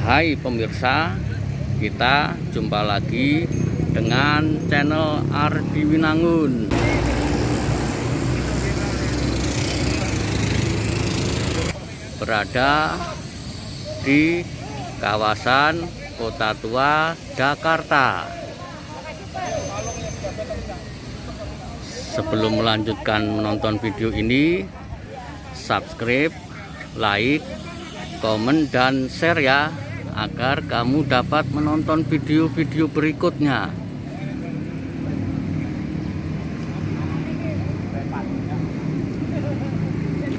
Hai pemirsa, kita jumpa lagi dengan channel Ardi Winangun. Berada di kawasan Kota Tua, Jakarta. Sebelum melanjutkan menonton video ini, subscribe, like, komen, dan share ya, agar kamu dapat menonton video-video berikutnya.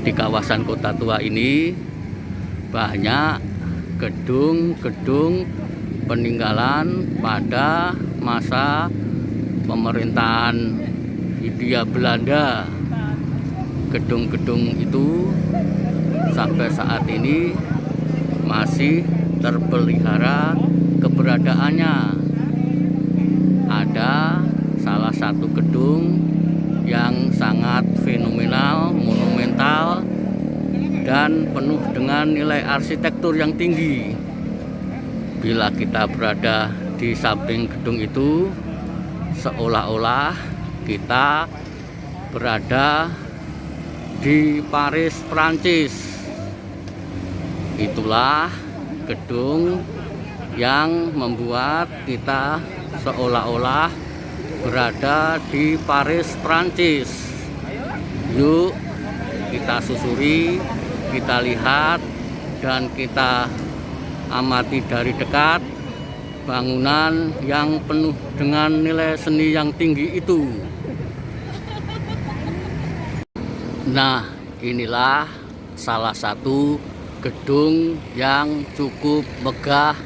Di kawasan Kota Tua ini banyak gedung-gedung peninggalan pada masa pemerintahan Hindia Belanda. Gedung-gedung itu sampai saat ini masih terpelihara keberadaannya. Ada salah satu gedung yang sangat fenomenal, monumental, dan penuh dengan nilai arsitektur yang tinggi. Bila kita berada di samping gedung itu, seolah-olah kita berada di Paris, Prancis. Itulah gedung yang membuat kita seolah-olah berada di Paris, Prancis. Yuk kita susuri, kita lihat, dan kita amati dari dekat bangunan yang penuh dengan nilai seni yang tinggi itu. Nah, inilah salah satu gedung yang cukup megah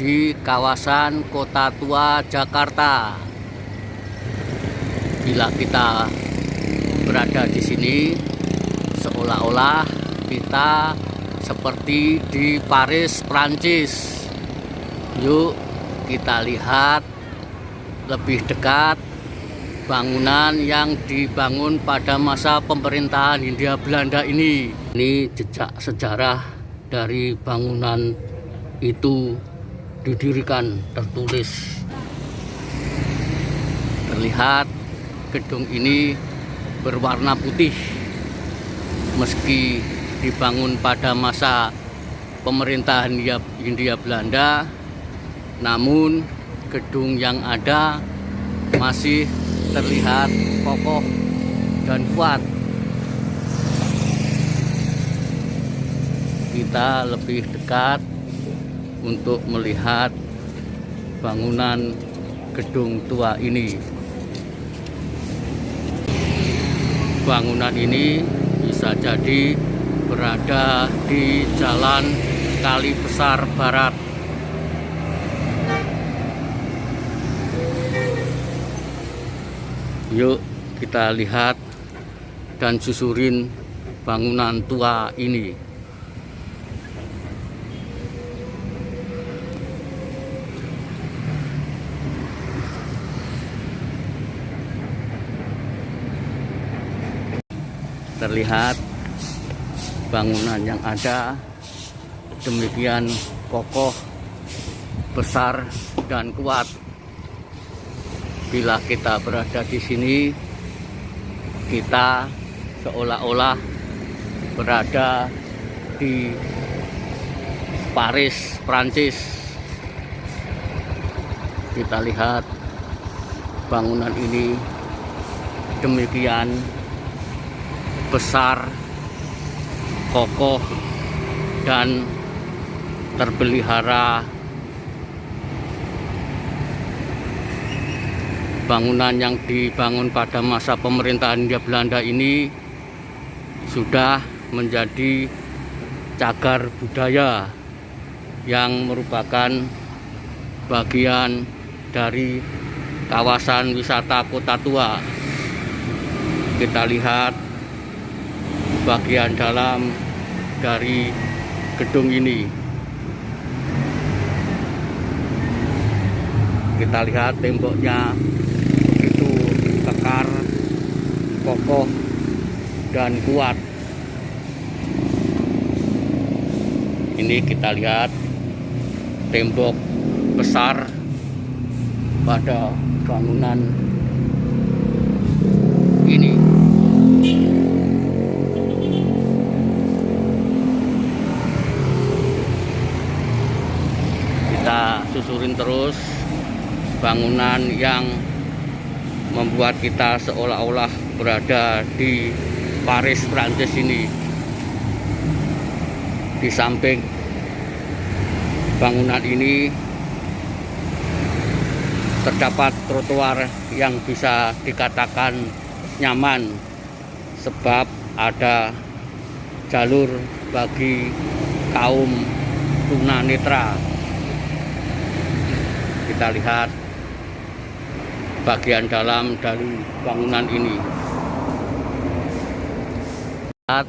di kawasan Kota Tua, Jakarta. Bila kita berada di sini, seolah-olah kita seperti di Paris, Prancis. Yuk kita lihat lebih dekat bangunan yang dibangun pada masa pemerintahan Hindia Belanda ini. Ini jejak sejarah dari bangunan itu didirikan, tertulis. Terlihat gedung ini berwarna putih. Meski dibangun pada masa pemerintahan Hindia Belanda, namun gedung yang ada masih terlihat kokoh dan kuat. Kita lebih dekat untuk melihat bangunan gedung tua ini. Bangunan ini bisa jadi berada di Jalan Kali Besar Barat. Yuk kita lihat dan susurin bangunan tua ini. Terlihat bangunan yang ada demikian kokoh, besar, dan kuat. Bila kita berada di sini, kita seolah-olah berada di Paris, Prancis. Kita lihat bangunan ini demikian besar, kokoh, dan terpelihara. Bangunan yang dibangun pada masa pemerintahan Hindia Belanda ini sudah menjadi cagar budaya yang merupakan bagian dari kawasan wisata Kota Tua. Kita lihat bagian dalam dari gedung ini. Kita lihat temboknya begitu kekar, kokoh, dan kuat. Ini kita lihat tembok besar pada bangunan ini. Kita susurin terus bangunan yang membuat kita seolah-olah berada di Paris, Prancis ini. Di samping bangunan ini terdapat trotoar yang bisa dikatakan nyaman sebab ada jalur bagi kaum tunanetra. Kita lihat bagian dalam dari bangunan ini. Lihat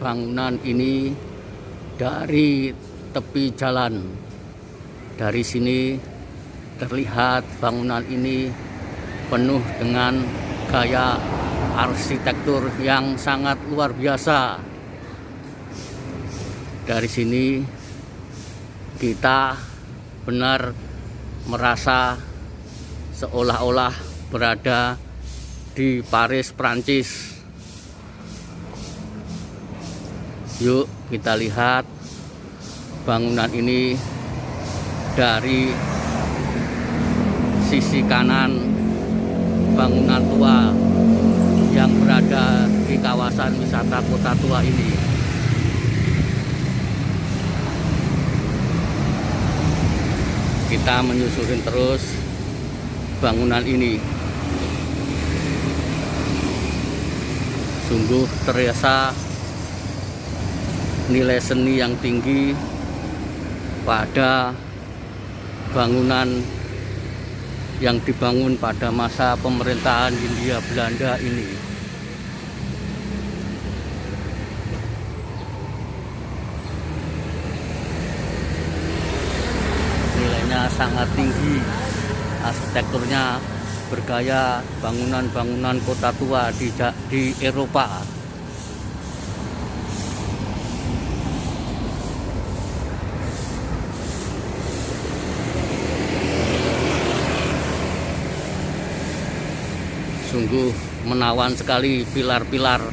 bangunan ini dari tepi jalan. Dari sini terlihat bangunan ini penuh dengan gaya arsitektur yang sangat luar biasa. Dari sini kita benar merasa seolah-olah berada di Paris, Prancis. Yuk kita lihat bangunan ini dari sisi kanan, bangunan tua yang berada di kawasan wisata Kota Tua ini. Kita menyusurin terus bangunan ini. Sungguh terasa nilai seni yang tinggi pada bangunan yang dibangun pada masa pemerintahan Hindia Belanda ini. Nilainya sangat tinggi, arsitekturnya bergaya bangunan-bangunan kota tua di Eropa. Sungguh menawan sekali pilar-pilar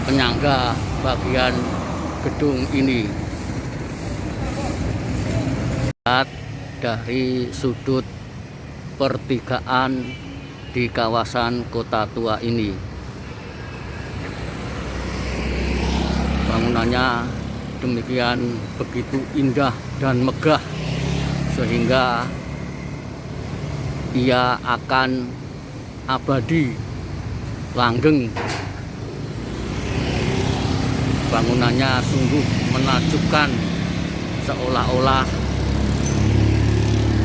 penyangga bagian gedung ini. Lihat dari sudut pertigaan di kawasan Kota Tua ini. Bangunannya demikian begitu indah dan megah sehingga ia akan abadi langgeng. Bangunannya sungguh menakjubkan, seolah-olah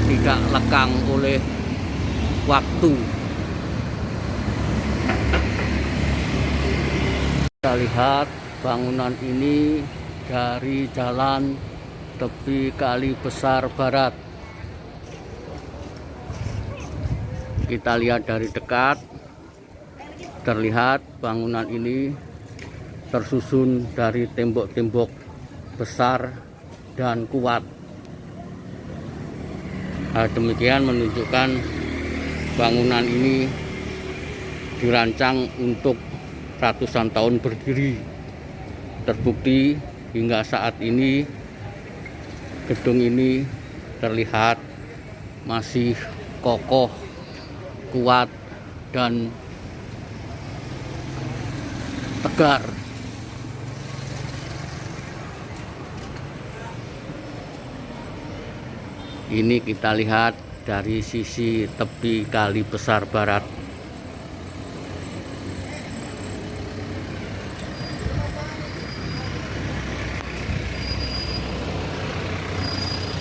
tidak lekang oleh waktu. Kita lihat bangunan ini dari jalan tepi Kali Besar Barat. Kita lihat dari dekat, terlihat bangunan ini tersusun dari tembok-tembok besar dan kuat. Hal demikian menunjukkan bangunan ini dirancang untuk ratusan tahun berdiri. Terbukti hingga saat ini gedung ini terlihat masih kokoh, kuat, dan tegar. Ini kita lihat dari sisi tepi Kali Besar Barat.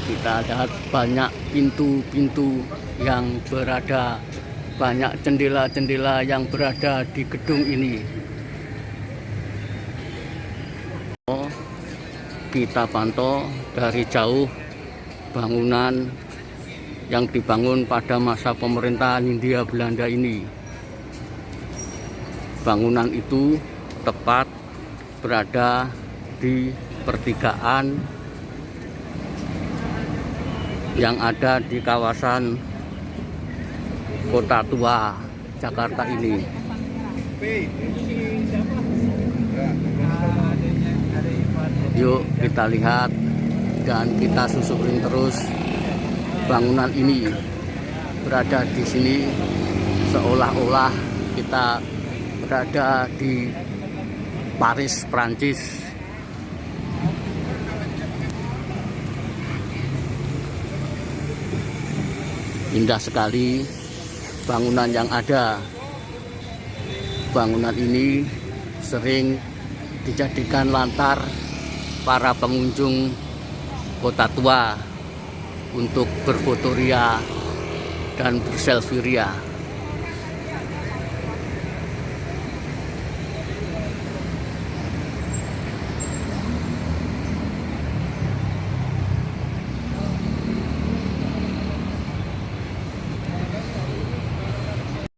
Kita lihat banyak pintu-pintu yang berada, banyak jendela-jendela yang berada di gedung ini. Kita pantau dari jauh bangunan yang dibangun pada masa pemerintahan Hindia Belanda ini. Bangunan itu tepat berada di pertigaan yang ada di kawasan Kota Tua Jakarta ini. Yuk kita lihat dan kita susurin terus bangunan ini berada di sini, seolah-olah kita berada di Paris, Prancis. Indah sekali bangunan yang ada. Bangunan ini sering dijadikan lantar para pengunjung Kota Tua untuk berfotoria dan berselfie ria.